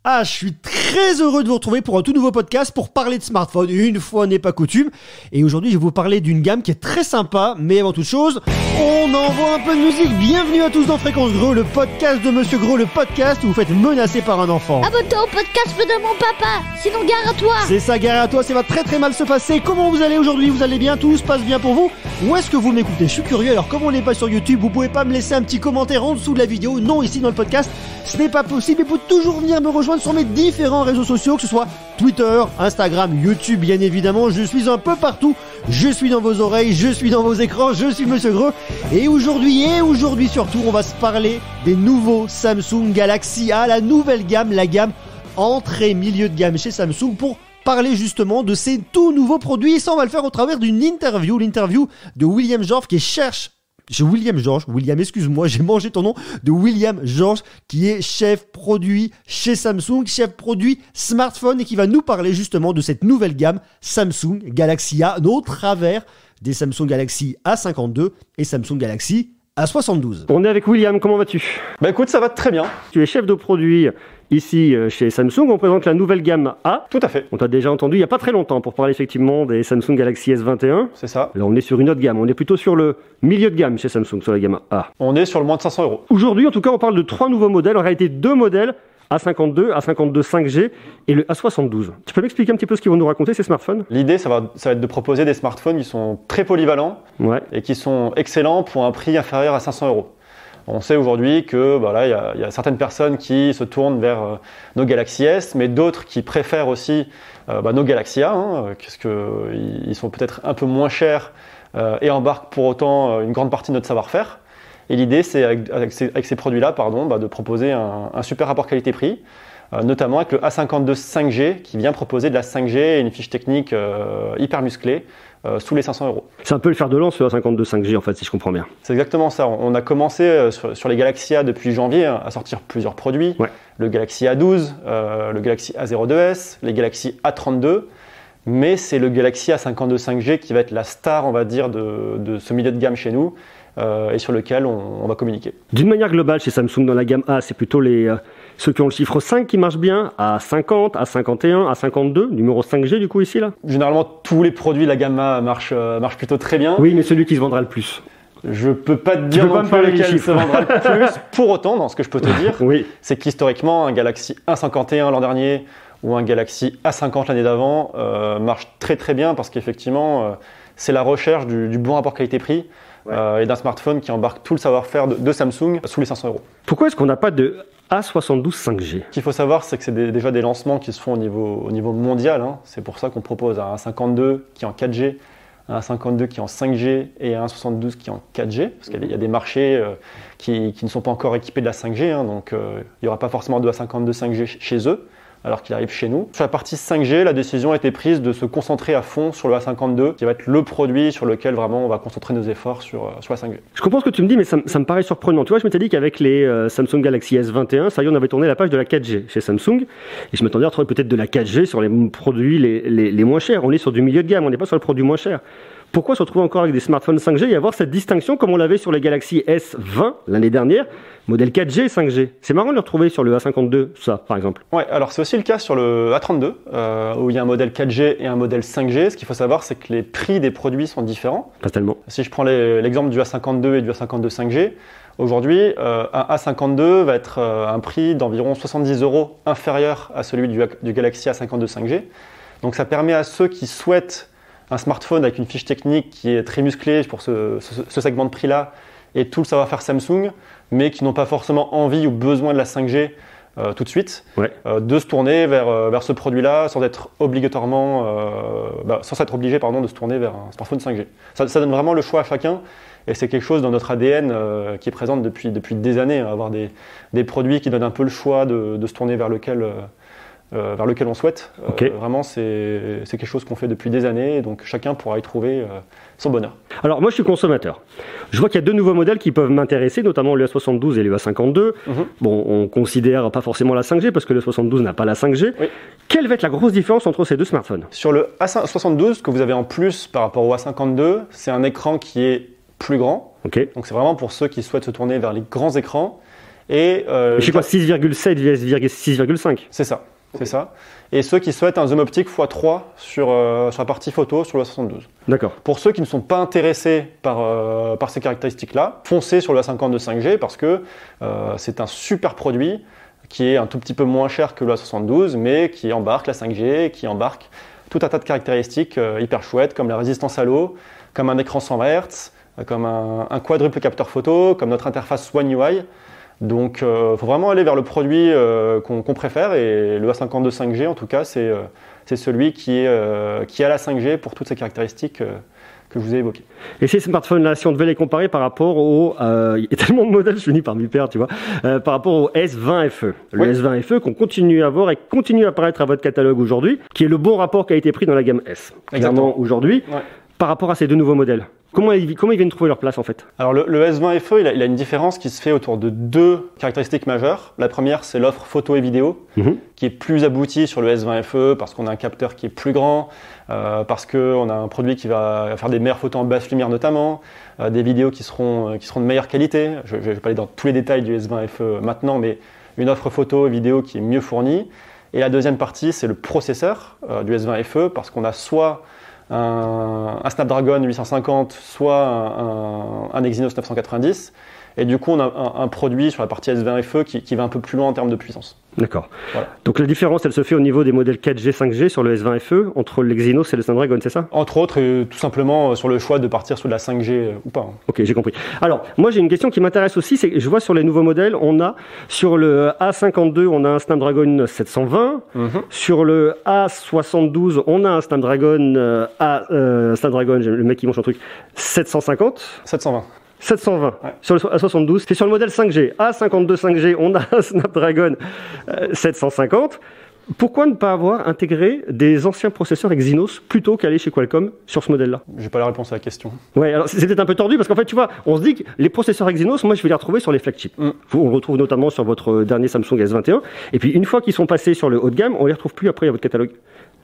A. Je suis très heureux de vous retrouver pour un tout nouveau podcast pour parler de smartphone, une fois n'est pas coutume. Et aujourd'hui, je vais vous parler d'une gamme qui est très sympa, mais avant toute chose, on envoie un peu de musique. Bienvenue à tous dans Fréquence Gros, le podcast de Monsieur Gros, le podcast où vous faites menacer par un enfant. Abonne-toi au podcast de mon papa, sinon gare à toi. C'est ça, gare à toi, ça va très très mal se passer. Comment vous allez aujourd'hui? Vous allez bien? Tout se passe bien pour vous? Où est-ce que vous m'écoutez? Je suis curieux. Alors, comme on n'est pas sur YouTube, vous pouvez pas me laisser un petit commentaire en dessous de la vidéo. Non, ici dans le podcast, ce n'est pas possible. Mais vous pouvez toujours venir me rejoindre sur mes différents réseaux sociaux, que ce soit Twitter, Instagram, YouTube, bien évidemment. Je suis un peu partout. Je suis dans vos oreilles, je suis dans vos écrans, je suis Monsieur Gros. Et aujourd'hui surtout, on va se parler des nouveaux Samsung Galaxy A, la nouvelle gamme, la gamme entrée milieu de gamme chez Samsung, pour parler justement de ces tout nouveaux produits. Et ça, on va le faire au travers d'une interview, l'interview de William George qui cherche. William, excuse-moi, j'ai mangé ton nom, de William George, qui est chef produit chez Samsung, chef produit smartphone, et qui va nous parler justement de cette nouvelle gamme Samsung Galaxy A, au travers des Samsung Galaxy A52 et Samsung Galaxy A72. On est avec William, comment vas-tu? Bah écoute, ça va très bien. Tu es chef de produit ici chez Samsung. On présente la nouvelle gamme A. Tout à fait. On t'a déjà entendu il n'y a pas très longtemps pour parler effectivement des Samsung Galaxy S21. C'est ça. Là, on est sur une autre gamme. On est plutôt sur le milieu de gamme chez Samsung, sur la gamme A. On est sur le moins de 500 €. Aujourd'hui, en tout cas, on parle de 3 nouveaux modèles. En réalité, 2 modèles. A52, A52 5G et le A72. Tu peux m'expliquer un petit peu ce qu'ils vont nous raconter, ces smartphones? L'idée, ça va être de proposer des smartphones qui sont très polyvalents et qui sont excellents pour un prix inférieur à 500 €. On sait aujourd'hui que il y a certaines personnes qui se tournent vers nos Galaxy S, mais d'autres qui préfèrent aussi nos Galaxy A, parce qu'ils sont peut-être un peu moins chers et embarquent pour autant une grande partie de notre savoir-faire. Et l'idée, c'est avec ces produits-là, de proposer un super rapport qualité-prix, notamment avec le A52 5G qui vient proposer de la 5G et une fiche technique hyper musclée sous les 500 €. C'est un peu le fer de lance, ce A52 5G, en fait, si je comprends bien. C'est exactement ça. On a commencé sur les Galaxy A depuis janvier à sortir plusieurs produits. Ouais. Le Galaxy A12, le Galaxy A02s, les Galaxy A32. Mais c'est le Galaxy A52 5G qui va être la star, on va dire, de ce milieu de gamme chez nous. Et sur lequel on va communiquer. D'une manière globale, chez Samsung, dans la gamme A, c'est plutôt ceux qui ont le chiffre 5 qui marchent bien, A50, A51, A52, numéro 5G du coup ici là? Généralement, tous les produits de la gamme A marchent plutôt très bien. Oui, mais celui qui se vendra le plus. Je peux pas te dire non plus lequel se vendra le plus. Pour autant, dans ce que je peux te dire, c'est qu'historiquement, un Galaxy A51 l'an dernier ou un Galaxy A50 l'année d'avant marche très très bien parce qu'effectivement, c'est la recherche du bon rapport qualité-prix. Et d'un smartphone qui embarque tout le savoir-faire de Samsung sous les 500 €. Pourquoi est-ce qu'on n'a pas de A72 5G? Ce qu'il faut savoir, c'est que c'est déjà des lancements qui se font au niveau mondial. C'est pour ça qu'on propose un A52 qui est en 4G, un A52 qui est en 5G et un A72 qui est en 4G. Parce qu'il y a des marchés qui ne sont pas encore équipés de la 5G, donc il n'y aura pas forcément de A52 5G chez eux, alors qu'il arrive chez nous. Sur la partie 5G, la décision a été prise de se concentrer à fond sur le A52, qui va être le produit sur lequel vraiment on va concentrer nos efforts sur la 5G. Je comprends ce que tu me dis, mais ça me paraît surprenant. Tu vois, je m'étais dit qu'avec les Samsung Galaxy S21, ça y est, on avait tourné la page de la 4G chez Samsung, et je m'attendais à retrouver peut-être de la 4G sur les produits les moins chers. On est sur du milieu de gamme, on n'est pas sur le produit moins cher. Pourquoi se retrouver encore avec des smartphones 5G et avoir cette distinction comme on l'avait sur les Galaxy S20 l'année dernière, modèle 4G et 5G? C'est marrant de le retrouver sur le A52, ça par exemple. Ouais, alors c'est aussi le cas sur le A32, où il y a un modèle 4G et un modèle 5G. Ce qu'il faut savoir, c'est que les prix des produits sont différents. Pas tellement. Si je prends l'exemple du A52 et du A52 5G, aujourd'hui, un A52 va être un prix d'environ 70 € inférieur à celui du Galaxy A52 5G. Donc ça permet à ceux qui souhaitent un smartphone avec une fiche technique qui est très musclée pour ce segment de prix-là et tout le savoir-faire Samsung, mais qui n'ont pas forcément envie ou besoin de la 5G tout de suite, de se tourner vers ce produit-là sans être obligatoirement, sans être obligé de se tourner vers un smartphone 5G. Ça donne vraiment le choix à chacun et c'est quelque chose dans notre ADN qui est présente depuis des années, avoir des produits qui donnent un peu le choix de se tourner vers lequel on souhaite. Vraiment, c'est quelque chose qu'on fait depuis des années, et donc chacun pourra y trouver son bonheur. Alors moi, je suis consommateur. Je vois qu'il y a 2 nouveaux modèles qui peuvent m'intéresser, notamment le A72 et le A52. Bon, on considère pas forcément la 5G parce que le 72 n'a pas la 5G. Oui. Quelle va être la grosse différence entre ces deux smartphones? Sur le A72, ce que vous avez en plus par rapport au A52, c'est un écran qui est plus grand. Donc c'est vraiment pour ceux qui souhaitent se tourner vers les grands écrans. Et c'est quoi, 6,7 vs 6,5? C'est ça, c'est ça. Et ceux qui souhaitent un zoom optique x3 sur la partie photo sur le A72. D'accord. Pour ceux qui ne sont pas intéressés par ces caractéristiques-là, foncez sur le A52 5G parce que c'est un super produit qui est un tout petit peu moins cher que le A72, mais qui embarque la 5G, qui embarque tout un tas de caractéristiques hyper chouettes, comme la résistance à l'eau, comme un écran 120 Hz, comme un quadruple capteur photo, comme notre interface One UI. Donc, il faut vraiment aller vers le produit qu'on préfère, et le A52 5G, en tout cas, c'est celui qui a la 5G pour toutes ces caractéristiques que je vous ai évoquées. Et ces smartphones-là, si on devait les comparer par rapport au... il y a tellement de modèles, je finis par m'y perdre, tu vois, par rapport au S20 FE. Le S20 FE qu'on continue à voir et continue à apparaître à votre catalogue aujourd'hui, qui est le bon rapport qui a été pris dans la gamme S. Clairement, aujourd'hui, par rapport à ces deux nouveaux modèles. Comment ils viennent trouver leur place en fait? Alors le S20 FE, il a une différence qui se fait autour de deux caractéristiques majeures. La première, c'est l'offre photo et vidéo, qui est plus aboutie sur le S20 FE parce qu'on a un capteur qui est plus grand, parce qu'on a un produit qui va faire des meilleures photos en basse lumière notamment, des vidéos qui seront de meilleure qualité. Je ne vais pas aller dans tous les détails du S20 FE maintenant, mais une offre photo et vidéo qui est mieux fournie. Et la deuxième partie, c'est le processeur du S20 FE, parce qu'on a soit un Snapdragon 850, soit un Exynos 990. Et du coup, on a un produit sur la partie S20 FE qui va un peu plus loin en termes de puissance. D'accord. Voilà. Donc la différence, elle se fait au niveau des modèles 4G, 5G sur le S20 FE entre l'Exynos et le Snapdragon, c'est ça? Entre autres, et tout simplement sur le choix de partir sur de la 5G ou pas. Ok, j'ai compris. Alors, moi j'ai une question qui m'intéresse aussi, c'est que je vois sur les nouveaux modèles, on a sur le A52, on a un Snapdragon 720, sur le A72, on a un Snapdragon, Snapdragon, le mec qui mange un truc, 750. 720. 720 sur le A72, c'est sur le modèle 5G. A52 5G, on a un Snapdragon 750. Pourquoi ne pas avoir intégré des anciens processeurs Exynos plutôt qu'aller chez Qualcomm sur ce modèle-là? J'ai pas la réponse à la question. Ouais, alors c'est peut-être un peu tordu parce qu'en fait, tu vois, on se dit que les processeurs Exynos, moi je vais les retrouver sur les flagships. On le retrouve notamment sur votre dernier Samsung S21. Et puis une fois qu'ils sont passés sur le haut de gamme, on les retrouve plus après à votre catalogue.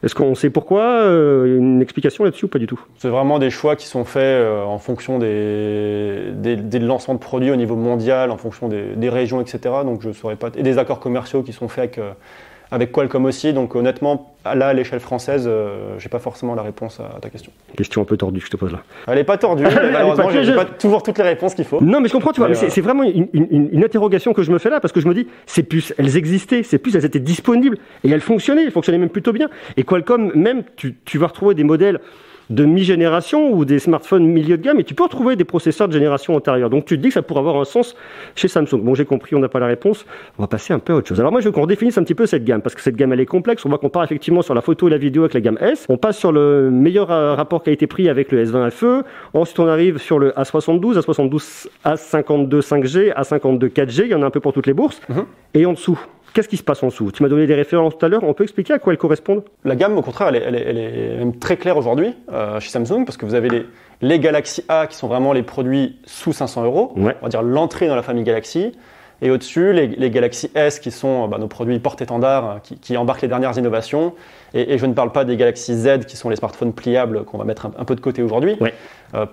Est-ce qu'on sait pourquoi? Une explication là-dessus ou pas du tout? C'est vraiment des choix qui sont faits en fonction des lancements de produits au niveau mondial, en fonction des régions, etc. Donc je saurais pas. Et des accords commerciaux qui sont faits avec Qualcomm aussi. Donc honnêtement, là, à l'échelle française, j'ai pas forcément la réponse à ta question. Question un peu tordue que je te pose là. Elle est pas tordue, mais malheureusement, j'ai pas toujours toutes les réponses qu'il faut. Non, mais je comprends, tu vois, mais c'est vraiment une interrogation que je me fais là, parce que je me dis, ces puces, elles existaient, ces puces, elles étaient disponibles, et elles fonctionnaient même plutôt bien. Et Qualcomm, même, tu vas retrouver des modèles de mi-génération ou des smartphones milieu de gamme, et tu peux retrouver des processeurs de génération antérieure. Donc tu te dis que ça pourrait avoir un sens chez Samsung. Bon, j'ai compris, on n'a pas la réponse. On va passer un peu à autre chose. Alors moi, je veux qu'on redéfinisse un petit peu cette gamme, parce que cette gamme, elle est complexe. On voit qu'on part effectivement sur la photo et la vidéo avec la gamme S. On passe sur le meilleur rapport qui a été pris avec le S20 FE. Ensuite, on arrive sur le A72, A52 5G, A52 4G. Il y en a un peu pour toutes les bourses. Et en dessous, qu'est-ce qui se passe en dessous? Tu m'as donné des références tout à l'heure, on peut expliquer à quoi elles correspondent? La gamme, au contraire, elle est même très claire aujourd'hui chez Samsung, parce que vous avez les Galaxy A qui sont vraiment les produits sous 500 €, on va dire l'entrée dans la famille Galaxy, et au-dessus, les Galaxy S qui sont nos produits porte-étendards qui embarquent les dernières innovations, et je ne parle pas des Galaxy Z qui sont les smartphones pliables qu'on va mettre un peu de côté aujourd'hui.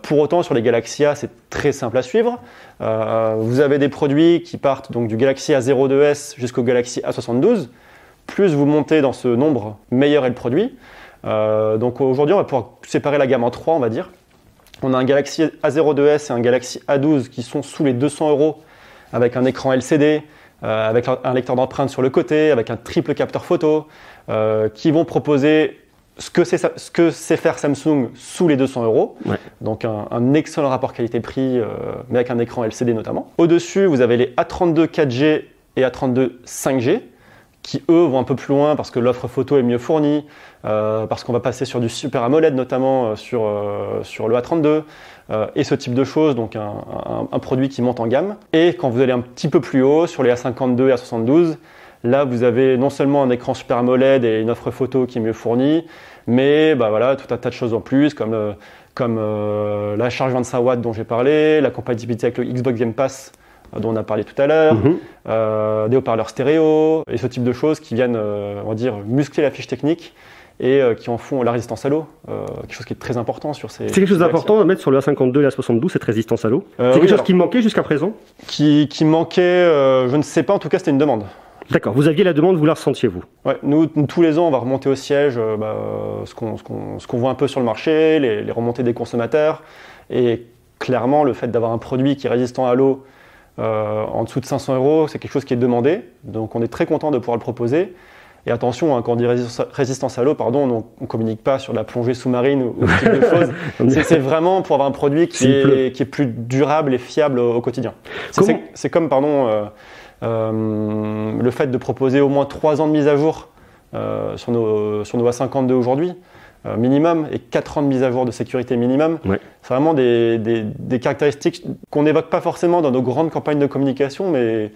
Pour autant, sur les Galaxy A, c'est très simple à suivre. Vous avez des produits qui partent donc du Galaxy A02s jusqu'au Galaxy A72. Plus vous montez dans ce nombre, meilleur est le produit. Donc aujourd'hui, on va pouvoir séparer la gamme en trois, on va dire. On a un Galaxy A02s et un Galaxy A12 qui sont sous les 200 € avec un écran LCD, avec un lecteur d'empreintes sur le côté, avec un triple capteur photo, qui vont proposer ce que sait faire Samsung sous les 200 €. Donc un excellent rapport qualité-prix, mais avec un écran LCD notamment. Au-dessus, vous avez les A32 4G et A32 5G, qui eux vont un peu plus loin parce que l'offre photo est mieux fournie, parce qu'on va passer sur du Super AMOLED notamment sur le A32, et ce type de choses, donc un produit qui monte en gamme. Et quand vous allez un petit peu plus haut, sur les A52 et A72, là vous avez non seulement un écran Super AMOLED et une offre photo qui est mieux fournie, mais voilà, tout un tas de choses en plus, comme la charge 25 watts dont j'ai parlé, la compatibilité avec le Xbox Game Pass dont on a parlé tout à l'heure, des haut-parleurs stéréo, et ce type de choses qui viennent, on va dire, muscler la fiche technique et qui en font la résistance à l'eau, quelque chose qui est très important sur ces... C'est quelque chose d'important à mettre sur le A52 et l'A72, cette résistance à l'eau. C'est quelque chose qui manquait jusqu'à présent? Qui manquait, je ne sais pas, en tout cas c'était une demande. D'accord, vous aviez la demande, vous la ressentiez vous? Ouais, nous tous les ans on va remonter au siège ce qu'on voit un peu sur le marché, les remontées des consommateurs, et clairement le fait d'avoir un produit qui est résistant à l'eau en dessous de 500 €, c'est quelque chose qui est demandé, donc on est très content de pouvoir le proposer. Et attention, quand on dit résistance à l'eau, pardon, on ne communique pas sur la plongée sous-marine ou ce type de choses. C'est vraiment pour avoir un produit qui est plus durable et fiable au quotidien. C'est comme, le fait de proposer au moins 3 ans de mise à jour sur nos A52 aujourd'hui, minimum, et 4 ans de mise à jour de sécurité minimum. Ouais. C'est vraiment des caractéristiques qu'on n'évoque pas forcément dans nos grandes campagnes de communication, mais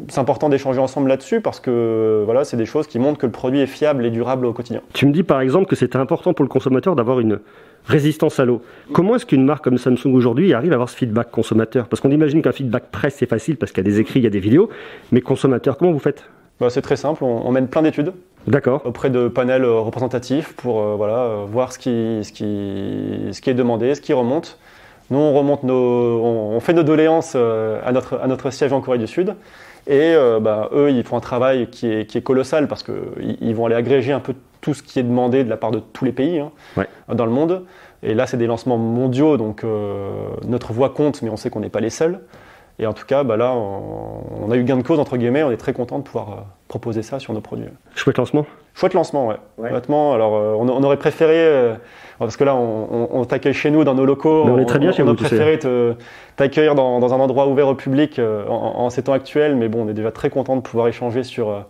c'est important d'échanger ensemble là-dessus parce que voilà, c'est des choses qui montrent que le produit est fiable et durable au quotidien. Tu me dis par exemple que c'était important pour le consommateur d'avoir une résistance à l'eau. Comment est-ce qu'une marque comme Samsung aujourd'hui arrive à avoir ce feedback consommateur? Parce qu'on imagine qu'un feedback presse c'est facile parce qu'il y a des écrits, il y a des vidéos, mais consommateur, comment vous faites? C'est très simple, on mène plein d'études. D'accord. Auprès de panels représentatifs pour voir ce qui est demandé, ce qui remonte. Nous, on fait nos doléances à notre siège en Corée du Sud. Et eux, ils font un travail qui est colossal parce qu'ils vont aller agréger un peu tout ce qui est demandé de la part de tous les pays dans le monde. Et là, c'est des lancements mondiaux, donc notre voix compte, mais on sait qu'on n'est pas les seuls. Et en tout cas, là, on a eu gain de cause, entre guillemets, on est très content de pouvoir proposer ça sur nos produits. Chouette lancement. Chouette lancement, ouais. Honnêtement, alors on aurait préféré, parce que là, on t'accueille chez nous, dans nos locaux. Mais on est très bien chez vous. On aurait préféré t'accueillir dans un endroit ouvert au public en ces temps actuels, mais bon, on est déjà très content de pouvoir échanger sur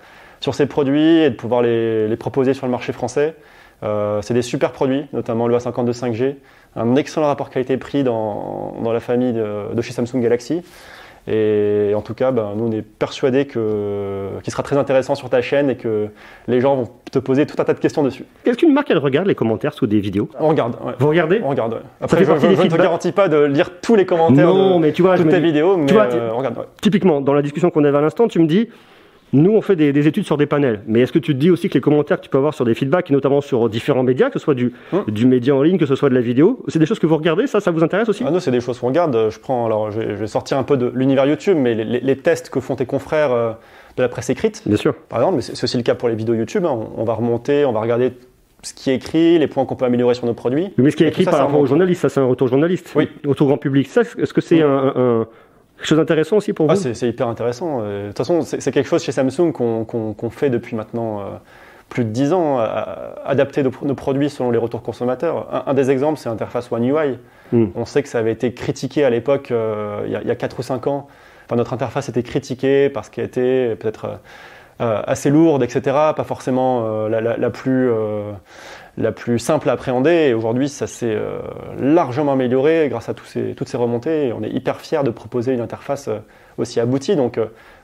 ces produits et de pouvoir les proposer sur le marché français. C'est des super produits, notamment le A52 5G, un excellent rapport qualité-prix dans la famille de chez Samsung Galaxy. Et en tout cas, nous on est persuadés qu'il sera très intéressant sur ta chaîne et que les gens vont te poser tout un tas de questions dessus. Est-ce qu'une marque elle regarde les commentaires sous des vidéos? On regarde. Ouais. Vous regardez? On regarde. Ouais. Après, je ne te garantis pas de lire tous les commentaires de toutes tes vidéos, mais on regarde. Ouais. Typiquement, dans la discussion qu'on avait à l'instant, tu me dis, nous on fait des études sur des panels, mais est-ce que tu te dis aussi que les commentaires que tu peux avoir sur des feedbacks, et notamment sur différents médias, que ce soit du média en ligne, que ce soit de la vidéo, c'est des choses que vous regardez, ça vous intéresse aussi? Nous, c'est des choses qu'on regarde. Je vais sortir un peu de l'univers YouTube, mais les tests que font tes confrères de la presse écrite, bien sûr, par exemple, mais c'est aussi le cas pour les vidéos YouTube, on va remonter, on va regarder ce qui est écrit, les points qu'on peut améliorer sur nos produits. Mais ce qui est écrit par rapport aux journalistes, ça c'est un retour journaliste, retour grand public. Ça, est-ce que c'est quelque chose d'intéressant aussi pour vous? C'est hyper intéressant. De toute façon, c'est quelque chose chez Samsung qu'on fait depuis maintenant plus de 10 ans, adapter nos produits selon les retours consommateurs. Un des exemples, c'est l'interface One UI. On sait que ça avait été critiqué à l'époque, il y a 4 ou 5 ans. Enfin, notre interface était critiquée parce qu'elle était peut-être assez lourde, etc. Pas forcément la plus simple à appréhender. Et aujourd'hui, ça s'est largement amélioré grâce à toutes ces remontées. Et on est hyper fiers de proposer une interface aussi aboutie. Donc,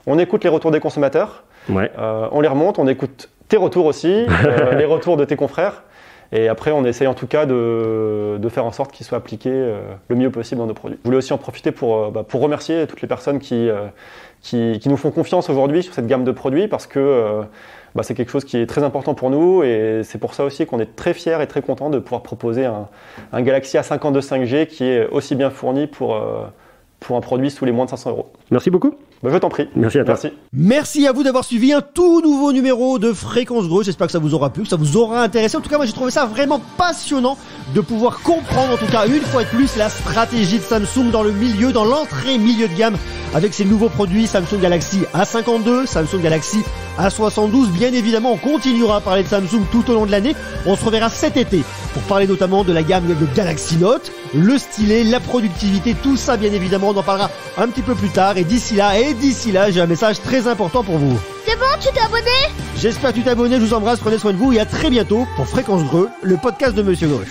on écoute les retours des consommateurs, on les remonte, on écoute tes retours aussi, les retours de tes confrères. Et après, on essaye en tout cas de faire en sorte qu'ils soient appliqués le mieux possible dans nos produits. Je voulais aussi en profiter pour remercier toutes les personnes qui nous font confiance aujourd'hui sur cette gamme de produits parce que c'est quelque chose qui est très important pour nous et c'est pour ça aussi qu'on est très fiers et très contents de pouvoir proposer un Galaxy A52 5G qui est aussi bien fourni pour un produit sous les moins de 500 €. Merci beaucoup. Je t'en prie. Merci à toi. Merci à vous d'avoir suivi un tout nouveau numéro de Fréquence Greux. J'espère que ça vous aura plu, que ça vous aura intéressé. En tout cas, moi j'ai trouvé ça vraiment passionnant de pouvoir comprendre, en tout cas une fois de plus, la stratégie de Samsung dans l'entrée milieu de gamme avec ses nouveaux produits Samsung Galaxy A52, Samsung Galaxy A72. Bien évidemment, on continuera à parler de Samsung tout au long de l'année. On se reverra cet été pour parler notamment de la gamme de Galaxy Note, le stylet, la productivité, tout ça bien évidemment. On en parlera un petit peu plus tard. Et d'ici là, j'ai un message très important pour vous. C'est bon, tu t'es abonné? J'espère que tu t'es abonné, je vous embrasse, prenez soin de vous et à très bientôt pour Fréquence Greux, le podcast de Monsieur Greux.